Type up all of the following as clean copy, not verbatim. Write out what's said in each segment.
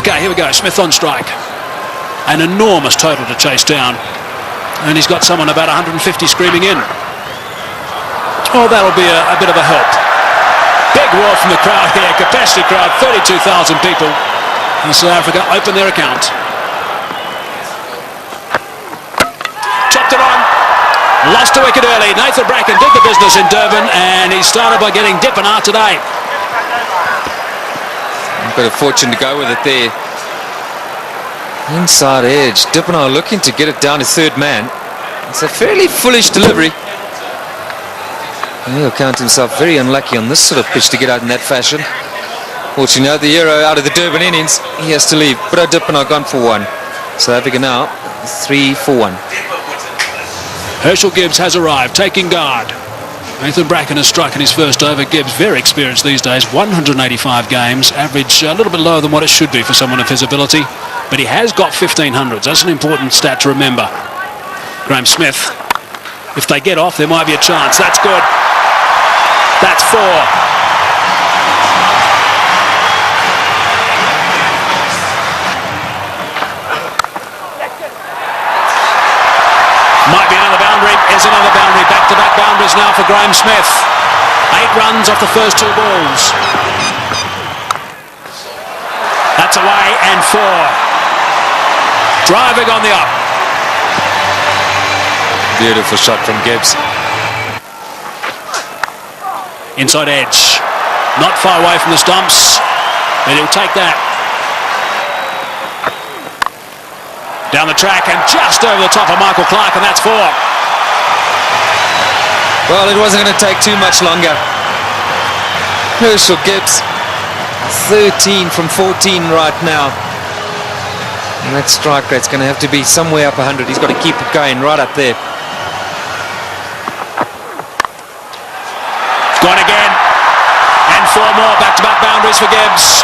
Okay, here we go. Smith on strike. An enormous total to chase down. And he's got someone about 150 screaming in. Oh, that'll be a bit of a help. Big roar from the crowd here. Capacity crowd, 32,000 people. And South Africa open their account. Chopped it on. Lost a wicket early. Nathan Bracken did the business in Durban, and he started by getting Dippenaar today. A bit of fortune to go with it there. Inside edge. Dippenaar looking to get it down to third man. It's a fairly foolish delivery. And he'll count himself very unlucky on this sort of pitch to get out in that fashion. Fortunately, the hero out of the Durban innings, he has to leave. But Dippenaar gone for one. South Africa now 3 for 1. Herschel Gibbs has arrived, taking guard. Nathan Bracken has struck in his first over. Gibbs, very experienced these days, 185 games, average a little bit lower than what it should be for someone of his ability, but he has got 1500s. That's an important stat to remember. Graham Smith, if they get off, there might be a chance. That's good. That's 4. Might be another boundary. Is another boundary. Back-to-back boundaries now for Graham Smith. 8 runs off the first 2 balls. That's away and 4. Driving on the up. Beautiful shot from Gibbs. Inside edge. Not far away from the stumps, but he'll take that. Down the track and just over the top of Michael Clark, and that's 4. Well, it wasn't going to take too much longer. Herschel Gibbs, 13 from 14 right now. And that strike rate's going to have to be somewhere up 100. He's got to keep it going right up there. Gone again. And 4 more back-to-back boundaries for Gibbs.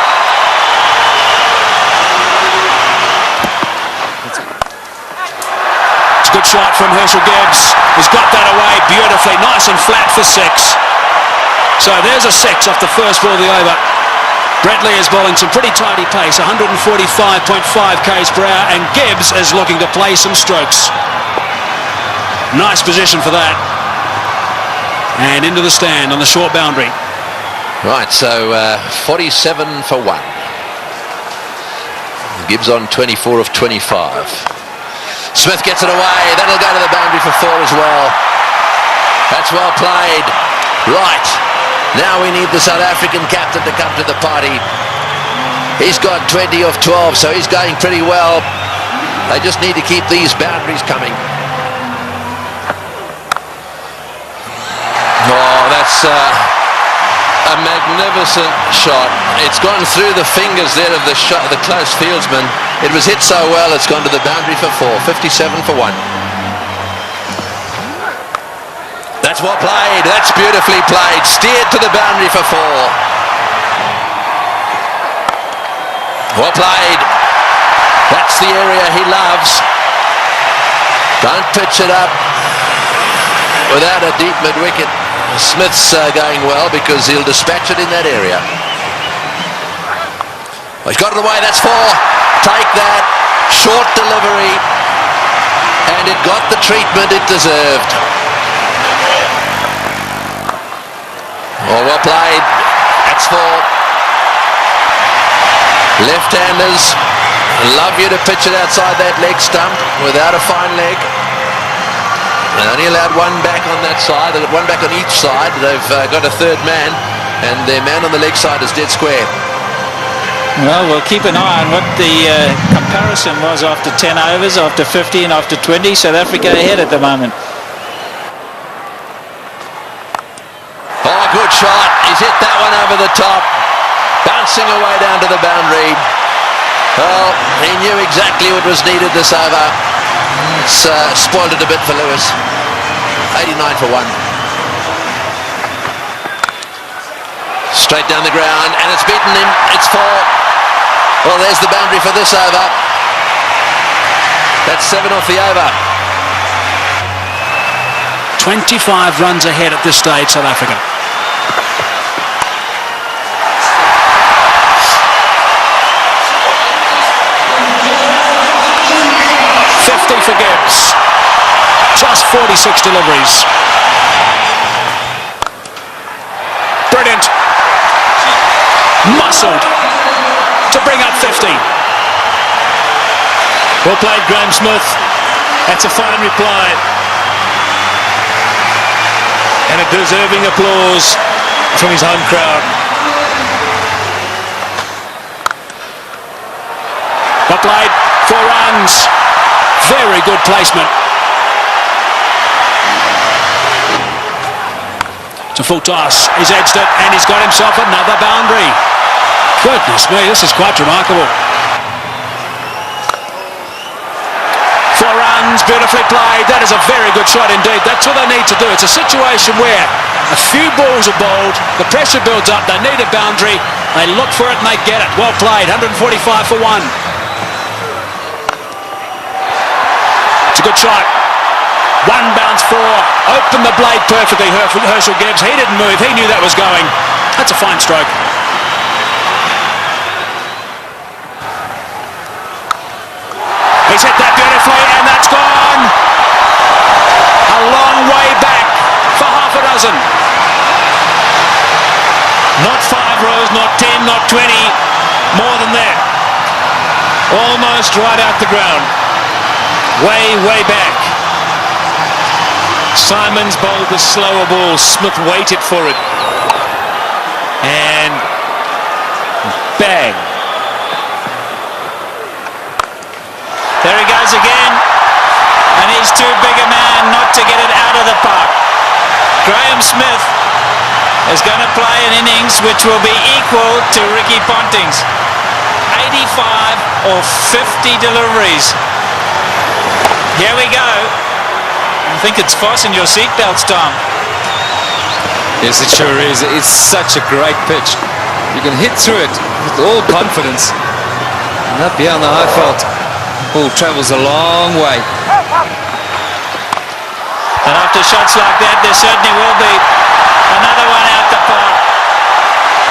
It's a good shot from Herschel Gibbs. He's got that away beautifully. Nice and flat for 6. So there's a 6 off the first ball of the over. Brett Lee is bowling some pretty tidy pace, 145.5 k's per hour, and Gibbs is looking to play some strokes. Nice position for that. And into the stand on the short boundary. Right, so 47 for 1. Gibbs on 24 of 25. Smith gets it away. That'll go to the boundary for 4 as well. That's well played. Right. Now we need the South African captain to come to the party. He's got 20 of 12, so he's going pretty well. They just need to keep these boundaries coming. Oh, that's a magnificent shot. It's gone through the fingers there of the close fieldsman. It was hit so well, it's gone to the boundary for 4. 57 for 1. That's well played. That's beautifully played. Steered to the boundary for 4. Well played. That's the area he loves. Don't pitch it up without a deep mid-wicket. Smith's going well because he'll dispatch it in that area. Well, he's got it away. That's 4. Take that. Short delivery. And it got the treatment it deserved. Oh, well played. That's 4. Left-handers love you to pitch it outside that leg stump without a fine leg. They only allowed 1 back on that side. They've got 1 back on each side. They've got a third man, and their man on the leg side is dead square. Well, we'll keep an eye on what the comparison was after 10 overs, after 50 and after 20. South Africa ahead at the moment. Oh, good shot. He's hit that one over the top. Bouncing away down to the boundary. Well, he knew exactly what was needed this over. It's spoiled it a bit for Lewis. 89 for 1. Straight down the ground, and it's beaten him. It's 4. Well, there's the boundary for this over. That's 7 off the over. 25 runs ahead at this stage, South Africa. Gibbs. Just 46 deliveries. Brilliant. Muscled to bring up 50. Well played, Graeme Smith. That's a fine reply. And a deserving applause from his home crowd. Well played, 4 runs. Very good placement. To full toss, he's edged it and he's got himself another boundary. Goodness me, this is quite remarkable. 4 runs, beautifully played. That is a very good shot indeed. That's what they need to do. It's a situation where a few balls are bowled, the pressure builds up, they need a boundary, they look for it and they get it. Well played, 145 for 1. It's a good shot. 1 bounce 4, opened the blade perfectly, Herschel Gibbs. He didn't move, he knew that was going. That's a fine stroke. He's hit that beautifully and that's gone. A long way back for half a dozen. Not 5 rows, not 10, not 20, more than that. Almost right out the ground. Way, way back. Simons bowled the slower ball. Smith waited for it. And bang. There he goes again. And he's too big a man not to get it out of the park. Graeme Smith is going to play an innings which will be equal to Ricky Ponting's. 85 or 50 deliveries. Here we go. I think it's fasten your seatbelts, Tom. Yes, it sure is. It's such a great pitch. You can hit through it with all confidence. And up here on the high fault, ball travels a long way. And after shots like that, there certainly will be another one out the park.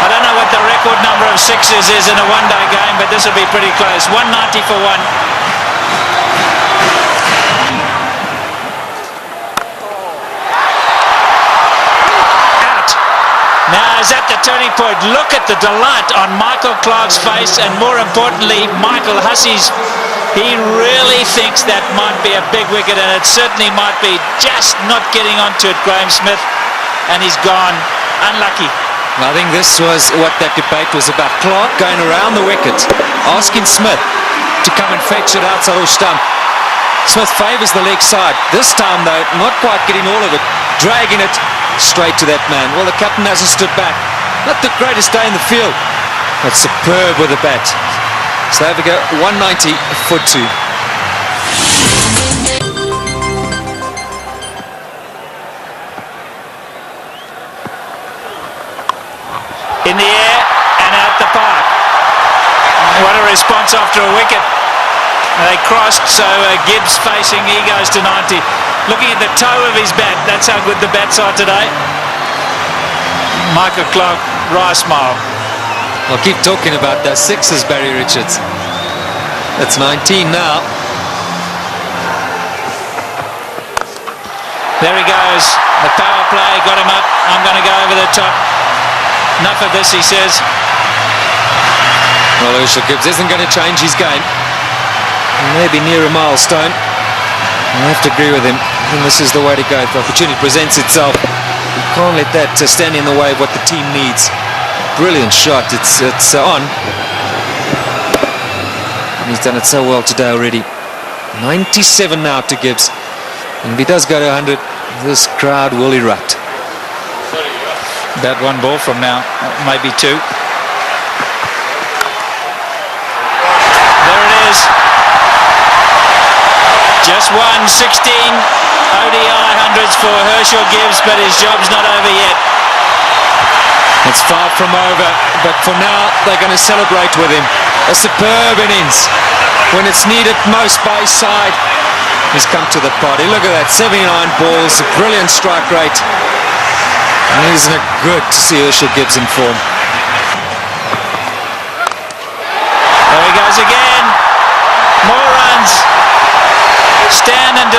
I don't know what the record number of sixes is in a one-day game, but this will be pretty close. 190 for 1. Now is at the turning point. Look at the delight on Michael Clarke's face, and more importantly, Michael Hussey's. He really thinks that might be a big wicket, and it certainly might be. Just not getting onto it, Graeme Smith, and he's gone. Unlucky. I think this was what that debate was about. Clarke going around the wicket, asking Smith to come and fetch it outside or stump. Smith favours the leg side. This time, though, not quite getting all of it, dragging it straight to that man. Well, the captain hasn't stood back. Not the greatest day in the field, but superb with the bat. So there we go, 190 for 2. In the air and out the park. What a response after a wicket. They crossed, so Gibbs facing, he goes to 90. Looking at the toe of his bat, that's how good the bats are today. Michael Clarke, wry smile. I'll keep talking about those sixes, Barry Richards. That's 19 now. There he goes. The power play got him up. I'm going to go over the top. Enough of this, he says. Well, Herschel Gibbs isn't going to change his game. Maybe near a milestone. I have to agree with him. And this is the way to go. If the opportunity presents itself, you can't let that stand in the way of what the team needs. Brilliant shot. It's on. And he's done it so well today already. 97 now to Gibbs. And if he does go to 100, this crowd will erupt. About 1 ball from now, maybe 2. There it is. Just 16 ODI hundreds for Herschel Gibbs, but his job's not over yet. It's far from over, but for now they're going to celebrate with him. A superb innings when it's needed most by his side. He's come to the party. Look at that, 79 balls, a brilliant strike rate. And isn't it good to see Herschel Gibbs in form? There he goes again. More runs. Stand and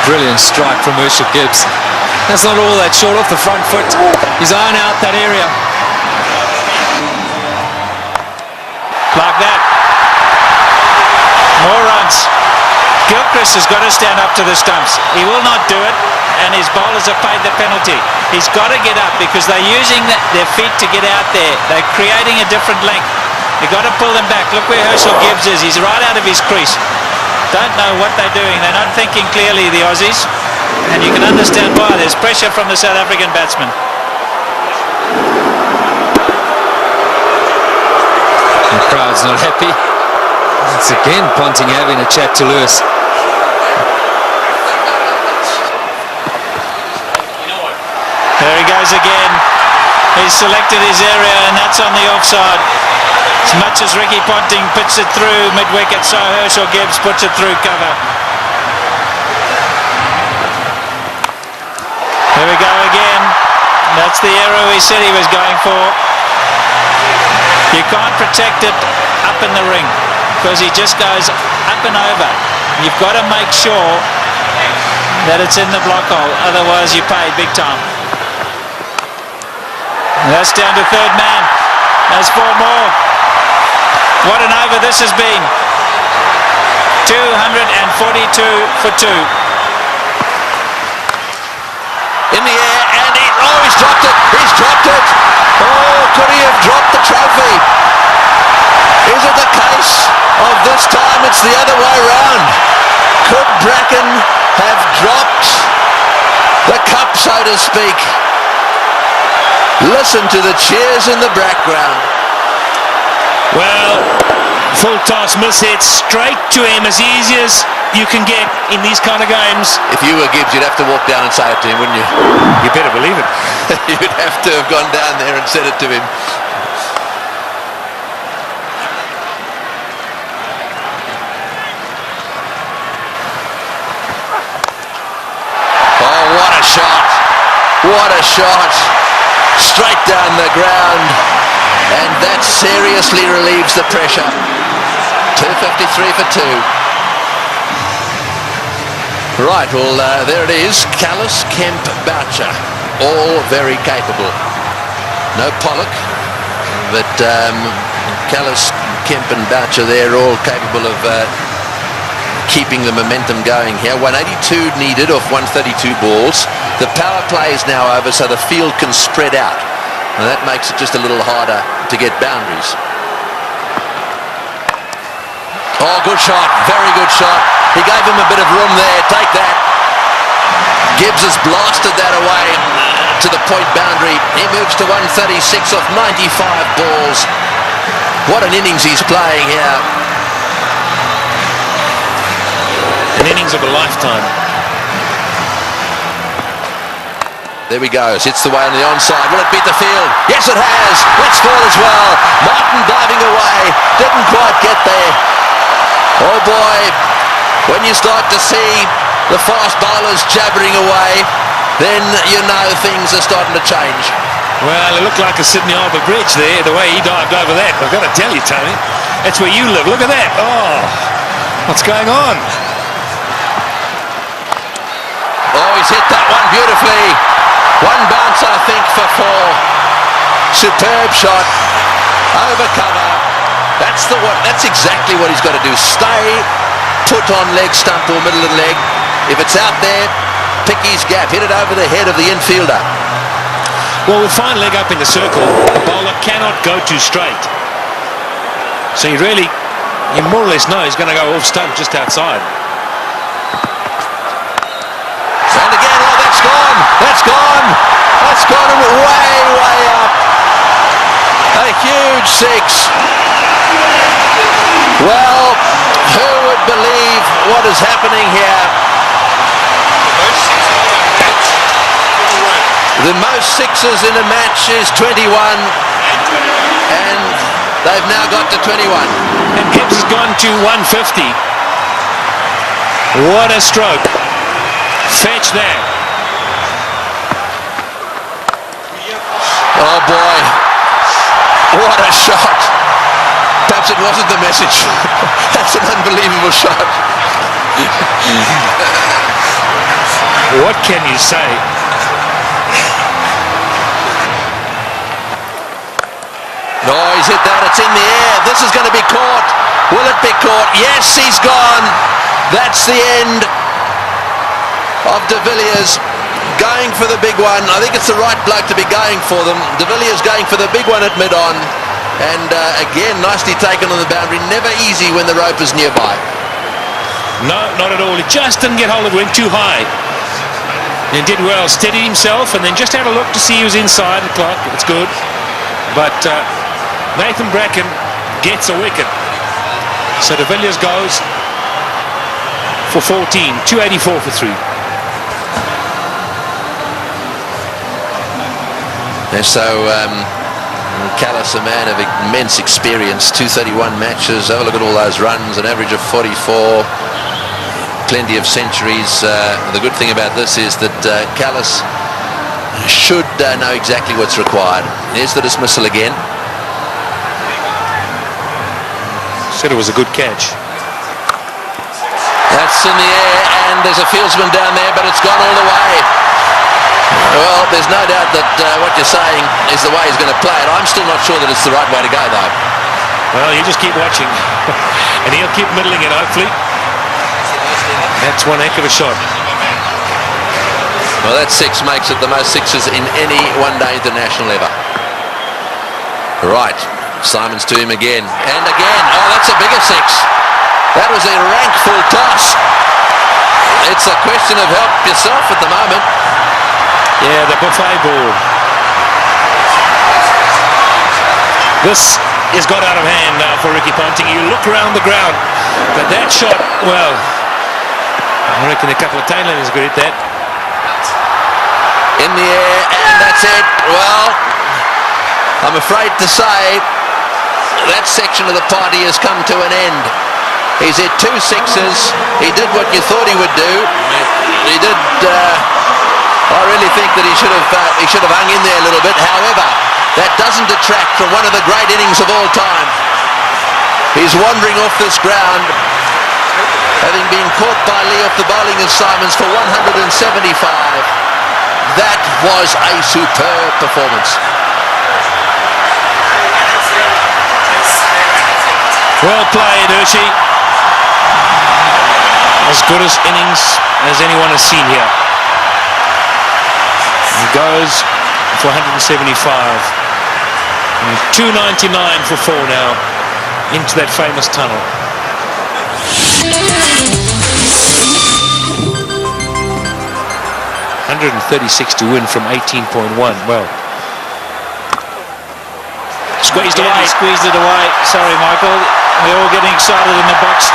Brilliant strike from Herschel Gibbs. That's not all that short off the front foot. He's eyeing out that area. Like that. More runs. Gilchrist has got to stand up to the stumps. He will not do it, and his bowlers have paid the penalty. He's got to get up because they're using their feet to get out there. They're creating a different length. They've got to pull them back. Look where Herschel Gibbs is. He's right out of his crease. Don't know what they're doing. They're not thinking clearly, the Aussies. And you can understand why. There's pressure from the South African batsman. The crowd's not happy. It's again Ponting having a chat to Lewis. There he goes again. He's selected his area, and that's on the offside. As much as Ricky Ponting puts it through mid-wicket, so Herschel Gibbs puts it through cover. Here we go again. That's the arrow he said he was going for. You can't protect it up in the ring because he just goes up and over. You've got to make sure that it's in the block hole, otherwise you pay big time. And that's down to third man. There's 4 more. What an over this has been. 242 for 2. In the air, and he's dropped it. He's dropped it. Oh, could he have dropped the trophy? Is it the case of this time it's the other way round? Could Bracken have dropped the cup, so to speak? Listen to the cheers in the background. Well, full toss miss hit straight to him, as easy as you can get in these kind of games. If you were Gibbs, you'd have to walk down and say it to him, wouldn't you? You better believe it. You'd have to have gone down there and said it to him. Oh, what a shot. What a shot. Straight down the ground. And that seriously relieves the pressure. 253 for 2. Right, well, there it is. Kallis, Kemp, Boucher, all very capable. No Pollock, but Kallis, Kemp and Boucher, they're all capable of keeping the momentum going here. 182 needed off 132 balls. The power play is now over, so the field can spread out. And that makes it just a little harder to get boundaries. Oh, good shot. Very good shot. He gave him a bit of room there. Take that. Gibbs has blasted that away to the point boundary. He moves to 136 off 95 balls. What an innings he's playing here. An innings of a lifetime. There we go. Hits the way on the onside. Will it beat the field? Yes, it has. Let's score as well. Martin diving away. Didn't quite get there. Oh boy. When you start to see the fast bowlers jabbering away, then you know things are starting to change. Well, it looked like a Sydney Harbour Bridge there, the way he dived over that. I've got to tell you, Tony, that's where you live. Look at that. Oh, what's going on? Oh, he's hit that one beautifully. One bounce, I think, for 4. Superb shot. Over cover. That's exactly what he's got to do. Stay put on leg stump or middle of the leg. If it's out there, pick his gap. Hit it over the head of the infielder. Well, with fine leg up in the circle, the bowler cannot go too straight. So you more or less know he's going to go off stump just outside. And again, oh, that's gone. That's gone. That's gone way, way up. A huge 6. Well, who would believe what is happening here? The most sixes in a match is 21, and they've now got to 21. And Gibbs has gone to 150. What a stroke. Fetch that. Oh boy, what a shot. Perhaps it wasn't the message. That's an unbelievable shot. What can you say? No, he's hit that. It's in the air. This is going to be caught. Will it be caught? Yes, he's gone. That's the end of De Villiers going for the big one. I think it's the right bloke to be going for them. De Villiers going for the big one at mid-on. And again, nicely taken on the boundary. Never easy when the rope is nearby. No, not at all. He just didn't get hold of it. Went too high. And did well. Steadied himself and then just had a look to see he was inside the clock. It's good. But Nathan Bracken gets a wicket. So De Villiers goes for 14. 284 for 3. And so Callis, a man of immense experience, 231 matches. Have a look at all those runs, an average of 44, plenty of centuries. The good thing about this is that Callis should know exactly what's required. Here's the dismissal again. Said it was a good catch. That's in the air, and there's a fieldsman down there, but it's gone all the way. Well, there's no doubt that what you're saying is the way he's going to play it. I'm still not sure that it's the right way to go, though. Well, you just keep watching. And he'll keep middling it, hopefully. That's one heck of a shot. Well, that six makes it the most sixes in any one-day international ever. Right, Simons to him again. And again. Oh, that's a bigger six. That was a rank full toss. It's a question of help yourself at the moment. Yeah, the buffet ball. This has got out of hand now for Ricky Ponting. You look around the ground, but that shot, well, I reckon a couple of tailenders could hit that. In the air, and that's it. Well, I'm afraid to say that section of the party has come to an end. He's hit 2 sixes. He did what you thought he would do. He did. I really think that he should have hung in there a little bit. However, that doesn't detract from one of the great innings of all time. He's wandering off this ground, having been caught by Lee off the bowling of Simons for 175. That was a superb performance. Well played, Hershey. As good as innings as anyone has seen here. He goes for 175. And 299 for 4 now into that famous tunnel. 136 to win from 18.1. Well, Squeezed away. He squeezed it away. Sorry, Michael. We're all getting excited in the box.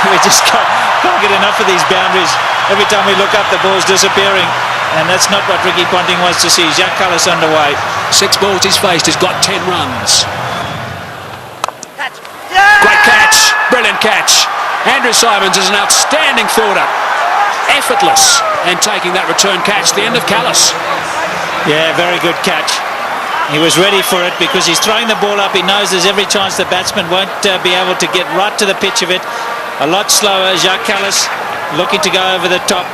We just can't get enough of these boundaries. Every time we look up, the ball's disappearing. And that's not what Ricky Ponting wants to see. Jacques Kallis underway. 6 balls he's faced. He's got 10 runs. Great catch. Brilliant catch. Andrew Simons is an outstanding fielder. Effortless. And taking that return catch. The end of Kallis. Yeah, very good catch. He was ready for it because he's throwing the ball up. He knows there's every chance the batsman won't be able to get right to the pitch of it. A lot slower. Jacques Kallis looking to go over the top.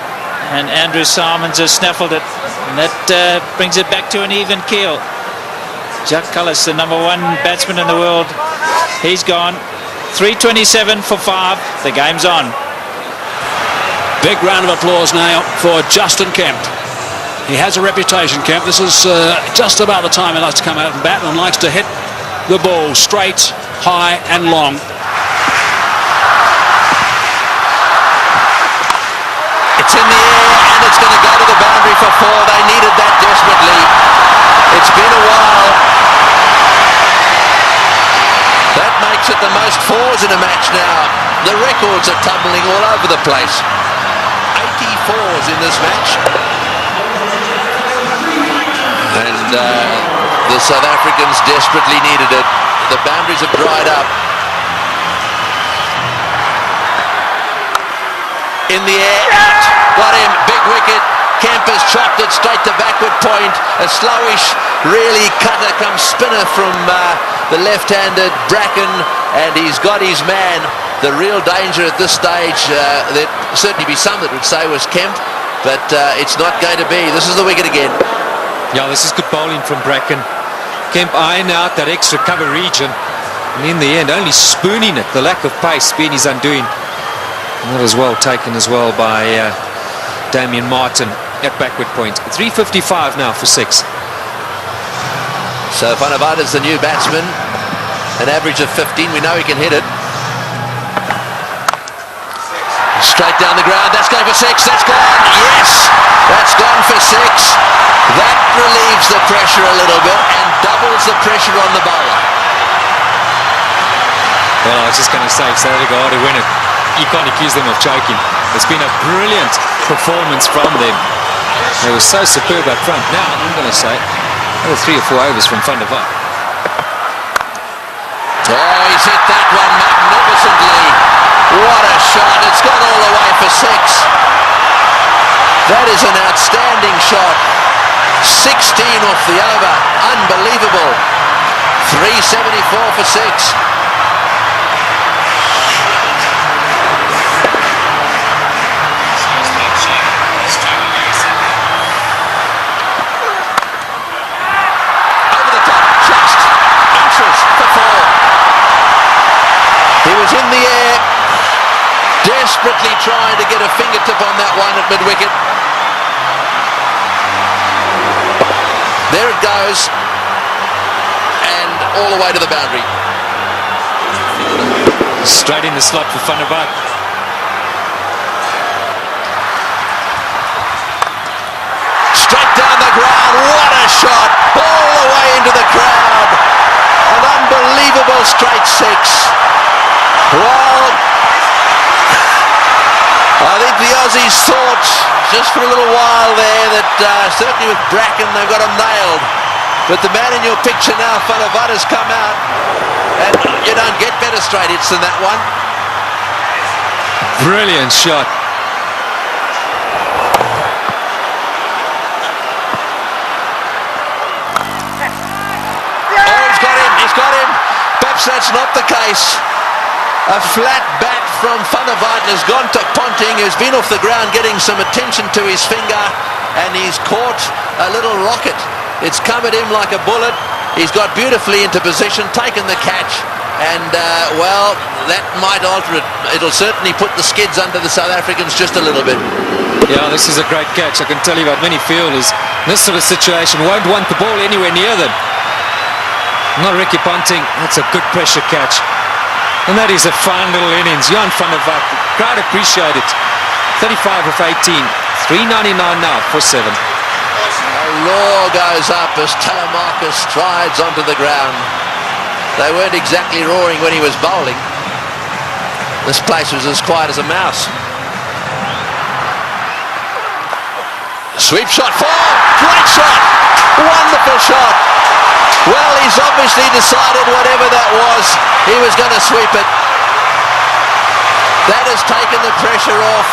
And Andrew Simons has snaffled it. And that brings it back to an even keel. Jacques Kallis, the #1 batsman in the world. He's gone. 327 for 5. The game's on. Big round of applause now for Justin Kemp. He has a reputation, Kemp. This is just about the time he likes to come out and bat and likes to hit the ball straight, high and long. It's in the air and it's going to go to the boundary for 4. They needed that desperately. It's been a while. That makes it the most 4s in a match now. The records are tumbling all over the place. 84s in this match. And the South Africans desperately needed it. The boundaries have dried up. In the air, out. Got him, big wicket. Kemp has chopped it straight to backward point. A slowish, really cutter come spinner from the left-handed Bracken, and he's got his man. The real danger at this stage, there'd certainly be some that would say was Kemp, but it's not going to be. This is the wicket again. Yeah, this is good bowling from Bracken. Kemp eyeing out that extra cover region, and in the end only spooning it. The lack of pace being his undoing. And that was well taken as well by Damien Martin at backward point. 3:55 now for 6. So Vanavada's the new batsman, an average of 15. We know he can hit it. Straight down the ground, that's going for 6, that's gone, yes, that's gone for 6. That relieves the pressure a little bit and doubles the pressure on the bowler. Well, I was just going to say, if South Africa are to win it, you can't accuse them of choking. It's been a brilliant performance from them. They were so superb up front. Now, I'm going to say, another 3 or 4 overs from Van der Vaart. Oh, he's hit that one magnificently. What a shot. It's gone all the way for 6. That is an outstanding shot. 16 off the over. Unbelievable. 374 for 6. Over the top. Just inches for 4. He was in the air, desperately trying to get a fingertip on that one at mid-wicket. There it goes, and all the way to the boundary. Straight in the slot for Van der Vaart. Straight down the ground, what a shot, all the way into the crowd. An unbelievable straight 6. Well, I think the Aussies thought just for a little while there that certainly with Bracken they've got him nailed. But the man in your picture now, Van der Vaart, has come out, and you don't get better straight hits than that one. Brilliant shot. Oh, he's got him. Perhaps that's not the case. A flat bat from Van der Vaart has gone to Ponting, who's been off the ground getting some attention to his finger, and he's caught a little rocket. It's come at him like a bullet. He's got beautifully into position, taken the catch, and well, that might alter it. It'll certainly put the skids under the South Africans just a little bit. Yeah, this is a great catch. I can tell you about many fielders in this sort of situation won't want the ball anywhere near them. Not Ricky Ponting. That's a good pressure catch. And that is a fine little innings. Jan van der Vaart, crowd appreciate it. 35 of 18. 399 now for 7. A roar goes up as Telemarcus strides onto the ground. They weren't exactly roaring when he was bowling. This place was as quiet as a mouse. Sweep shot, 4. Great shot. Wonderful shot. Well, he's obviously decided whatever that he was going to sweep it. That has taken the pressure off.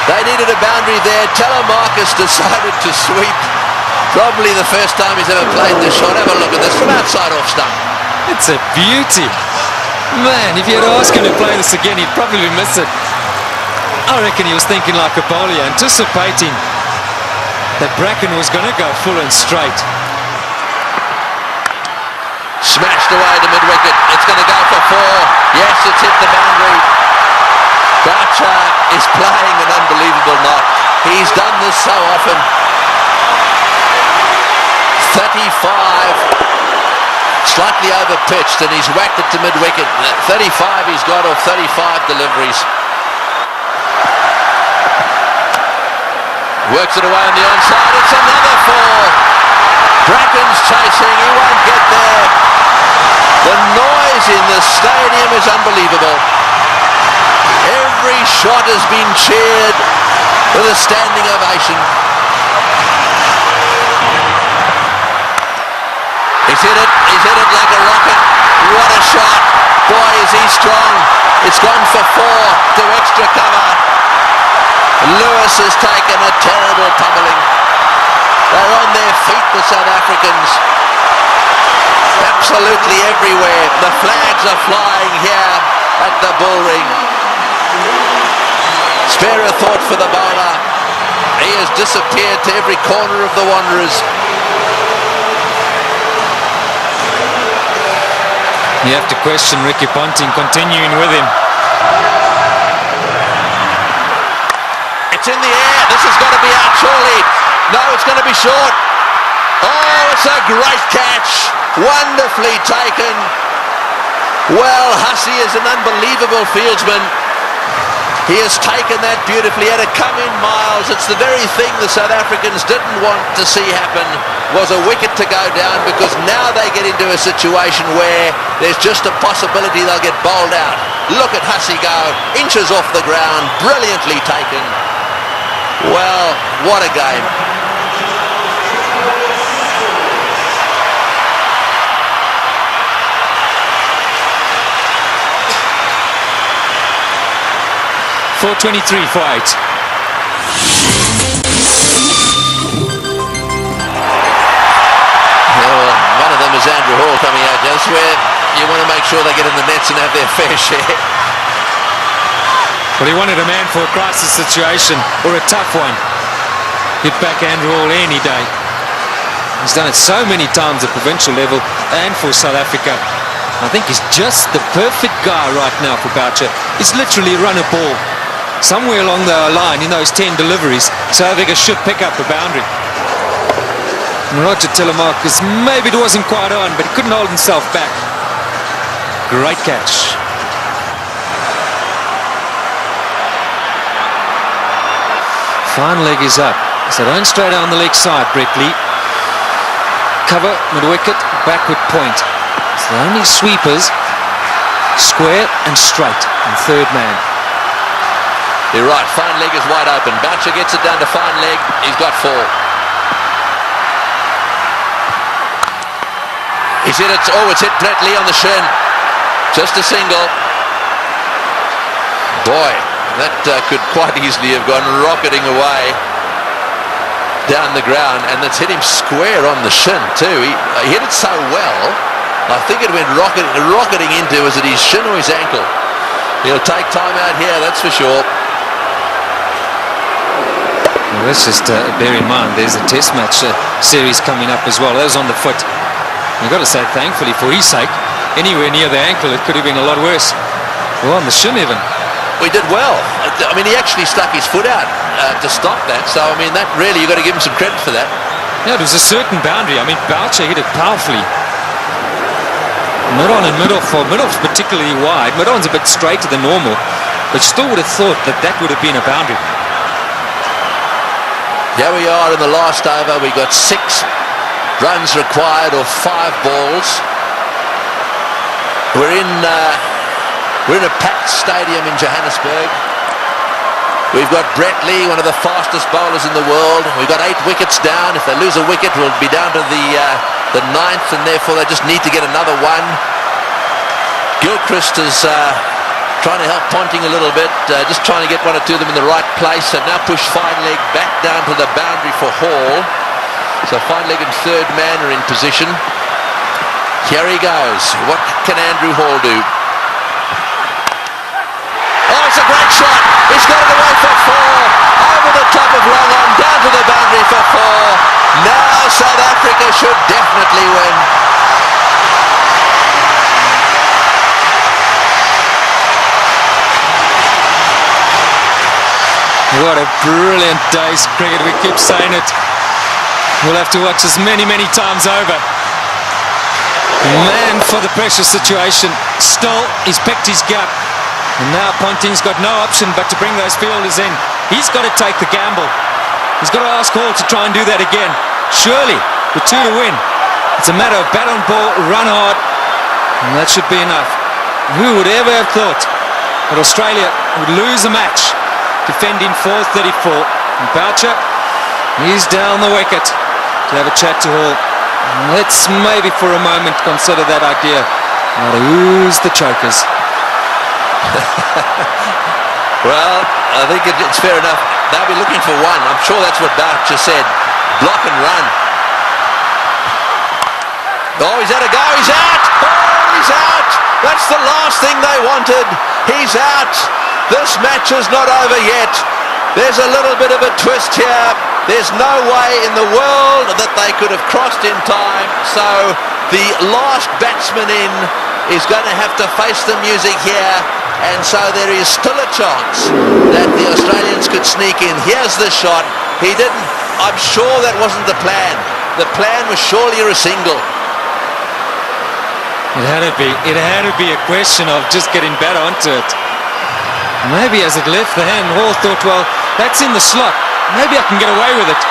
They needed a boundary there. Telemarcus decided to sweep. Probably the first time he's ever played this shot. Have a look at this from outside off stump. It's a beauty. Man, if you had asked him to play this again, he'd probably miss it. I reckon he was thinking like a bowler, anticipating that Bracken was going to go full and straight. Smashed away to mid-wicket. It's going to go for 4. Yes, it's hit the boundary. Boucher is playing an unbelievable knock. He's done this so often. 35. Slightly over-pitched, and he's whacked it to mid-wicket. 35 he's got off 35 deliveries. Works it away on the onside. It's another 4. Bracken's chasing. He won't get there. The noise in the stadium is unbelievable. Every shot has been cheered with a standing ovation. He's hit it like a rocket. What a shot. Boy, is he strong. It's gone for 4 to extra cover. Lewis has taken a terrible pummeling. They're on their feet, the South Africans. Absolutely everywhere. The flags are flying here at the Bullring. Spare a thought for the bowler. He has disappeared to every corner of the Wanderers. You have to question Ricky Ponting continuing with him. It's in the air. This has got to be out, surely. No, it's going to be short. Oh, it's a great catch. Wonderfully taken. Well, Hussey is an unbelievable fieldsman. He has taken that beautifully. He had to come in miles. It's the very thing the South Africans didn't want to see happen, was a wicket to go down, because now they get into a situation where there's just a possibility they'll get bowled out. Look at Hussey go, inches off the ground, brilliantly taken. Well, what a game. .423 for 8. Well, one of them is Andrew Hall coming out. That's where you want to make sure they get in the nets and have their fair share. Well, he wanted a man for a crisis situation, or a tough one. Hit back Andrew Hall any day. He's done it so many times at provincial level and for South Africa. I think he's just the perfect guy right now for Boucher. He's literally run a ball somewhere along the line in those 10 deliveries. South Africa should pick up the boundary. And Roger Telemarcus, maybe it wasn't quite on, but he couldn't hold himself back. Great catch. Fine leg is up. So don't straight down the leg side, Brett Lee. Cover, mid-wicket, backward point. So the only sweepers, square and straight, and third man. You're right, fine leg is wide open. Boucher gets it down to fine leg. He's got 4. He's hit it. Oh, it's hit Brett Lee on the shin. Just a single. Boy, that could quite easily have gone rocketing away down the ground, and that's hit him square on the shin too. He hit it so well, I think it went rocketing into, was it his shin or his ankle? He'll take time out here, that's for sure. Well, let's just bear in mind there's a test match series coming up as well. That was on the foot. You've got to say, thankfully for his sake, anywhere near the ankle it could have been a lot worse. Well, on the shin even. We did well. I mean, he actually stuck his foot out to stop that. So, I mean, that really, you've got to give him some credit for that. Yeah, it was a certain boundary. I mean, Boucher hit it powerfully. Mid-on and mid-off, or mid-off's particularly wide. Mid-on's a bit straighter than normal, but you still would have thought that that would have been a boundary. Here we are in the last over. We got 6 runs required, or 5 balls. We're in a packed stadium in Johannesburg. We've got Brett Lee, one of the fastest bowlers in the world. We've got 8 wickets down. If they lose a wicket, we'll be down to the 9th, and therefore they just need to get another one. Gilchrist is trying to help Ponting a little bit, just trying to get 1 or 2 of them in the right place. They've now pushed fine leg back down to the boundary for Hall. So fine leg and third man are in position. Here he goes. What can Andrew Hall do? Oh, it's a great shot. He's got it away for 4. Over the top of long on, down to the boundary for 4. Now South Africa should definitely win. What a brilliant day's cricket. We keep saying it. We'll have to watch this many, many times over. Man for the pressure situation. Still, he's picked his gap. And now Ponting's got no option but to bring those fielders in. He's got to take the gamble. He's got to ask Hall to try and do that again. Surely, with 2 to win, it's a matter of bat on ball, run hard, and that should be enough. Who would ever have thought that Australia would lose a match defending 434? And Boucher, he's down the wicket to have a chat to Hall. Let's maybe for a moment consider that idea. Now to who's the chokers? Well, I think it's fair enough. They'll be looking for 1. I'm sure that's what Boucher said. Block and run. Oh, he's had a go. He's out. Oh, he's out. That's the last thing they wanted. He's out. This match is not over yet. There's a little bit of a twist here. There's no way in the world that they could have crossed in time. So the last batsman in is going to have to face the music here. And so there is still a chance that the Australians could sneak in. Here's the shot. He didn't. I'm sure that wasn't the plan. The plan was surely a single. It had to be. It had to be a question of just getting better onto it. Maybe as it left the hand, Hall thought, well, that's in the slot. Maybe I can get away with it.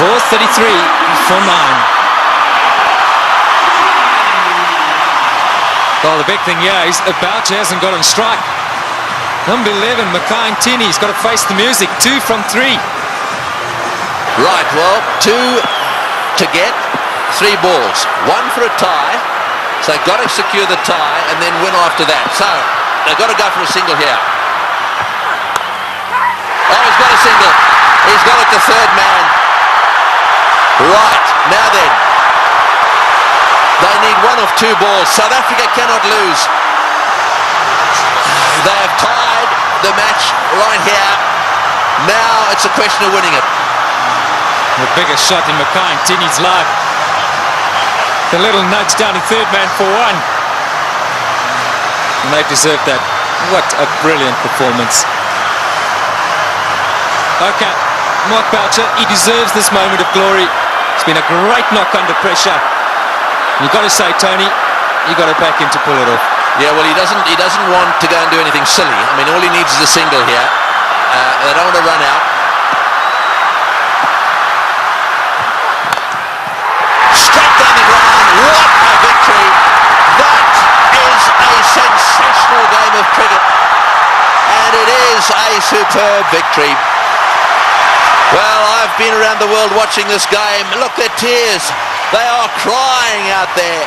4:33 for 9. Well, the big thing here is Boucher hasn't got on strike. Number 11, Mackay Ntini, he's got to face the music. 2 from 3. Right, well, 2 to get, 3 balls. 1 for a tie. So they've got to secure the tie and then win after that. So they've got to go for a single here. Oh, he's got a single. He's got it to third man. Right, now then. They need 1 of 2 balls. South Africa cannot lose. They have tied the match right here. Now it's a question of winning it. The biggest shot in Mackay Ntini's life. The little nudge down to third man for 1. And they deserve that. What a brilliant performance. Okay, Mark Boucher, he deserves this moment of glory. It's been a great knock under pressure. You've got to say, Tony, you've got to back him to pull it off. Yeah, well, he doesn't want to go and do anything silly. I mean, all he needs is a single here. They don't want to run out. Straight down the ground. What a victory. That is a sensational game of cricket. And it is a superb victory. Well, I've been around the world watching this game. Look, their tears. They are crying out there.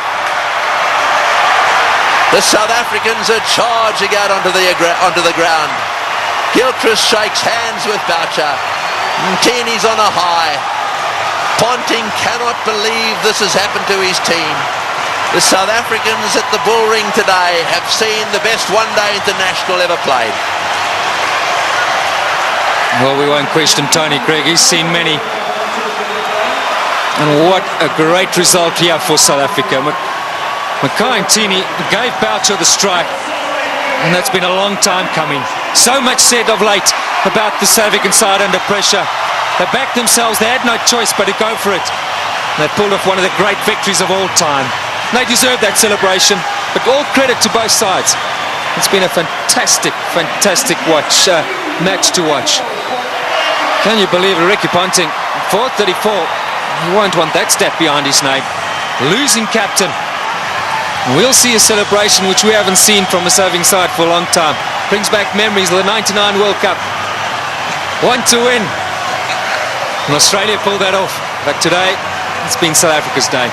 The South Africans are charging out onto the ground. Gilchrist shakes hands with Boucher. Ntini's on a high. Ponting cannot believe this has happened to his team. The South Africans at the Bullring today have seen the best one-day international ever played. Well, we won't question Tony Craig. He's seen many. And what a great result here for South Africa. Mackay Ntini gave Boucher the strike. And that's been a long time coming. So much said of late about the South African side under pressure. They backed themselves. They had no choice but to go for it. They pulled off one of the great victories of all time. They deserve that celebration. But all credit to both sides. It's been a fantastic, fantastic match to watch. Can you believe it? Ricky Ponting, 4:34. He won't want that step behind his name. Losing captain. We'll see a celebration which we haven't seen from a serving side for a long time. Brings back memories of the '99 World Cup. 1 to win. And Australia pulled that off. But today, it's been South Africa's day.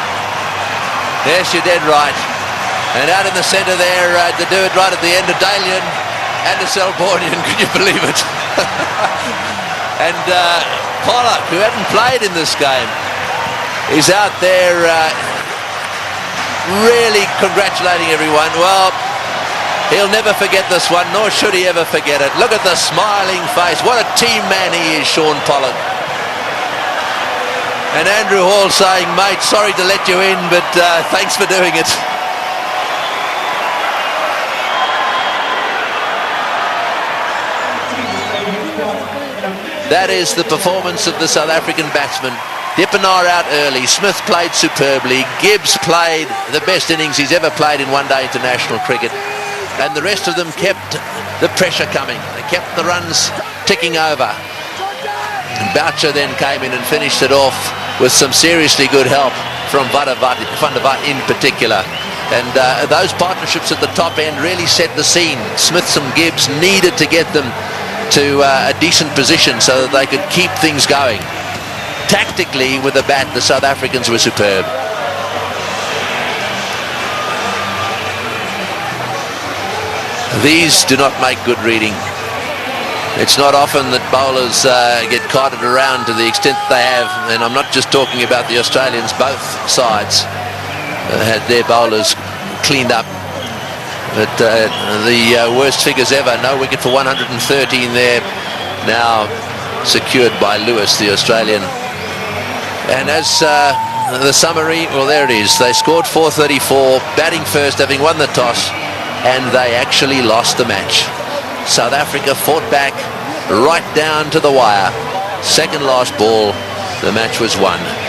Yes, you're dead right. And out in the centre there, to do it right at the end of Dalian and the Selbornian, can you believe it? And Pollock, who hadn't played in this game, is out there really congratulating everyone. Well, he'll never forget this one, nor should he ever forget it. Look at the smiling face. What a team man he is, Shaun Pollock. And Andrew Hall saying, mate, sorry to let you in, but thanks for doing it. That is the performance of the South African batsmen. Dippenaar out early. Smith played superbly. Gibbs played the best innings he's ever played in one-day international cricket. And the rest of them kept the pressure coming. They kept the runs ticking over. And Boucher then came in and finished it off with some seriously good help from Van der Vaart in particular. And those partnerships at the top end really set the scene. Smith and Gibbs needed to get them to a decent position so that they could keep things going. Tactically, with the bat, the South Africans were superb. These do not make good reading. It's not often that bowlers get carted around to the extent they have, and I'm not just talking about the Australians. Both sides had their bowlers cleaned up. But the worst figures ever. No wicket for 113 there. now secured by Lewis, the Australian. And as the summary, well, there it is. They scored 434, batting first, having won the toss, and they actually lost the match. South Africa fought back right down to the wire. Second last ball, the match was won.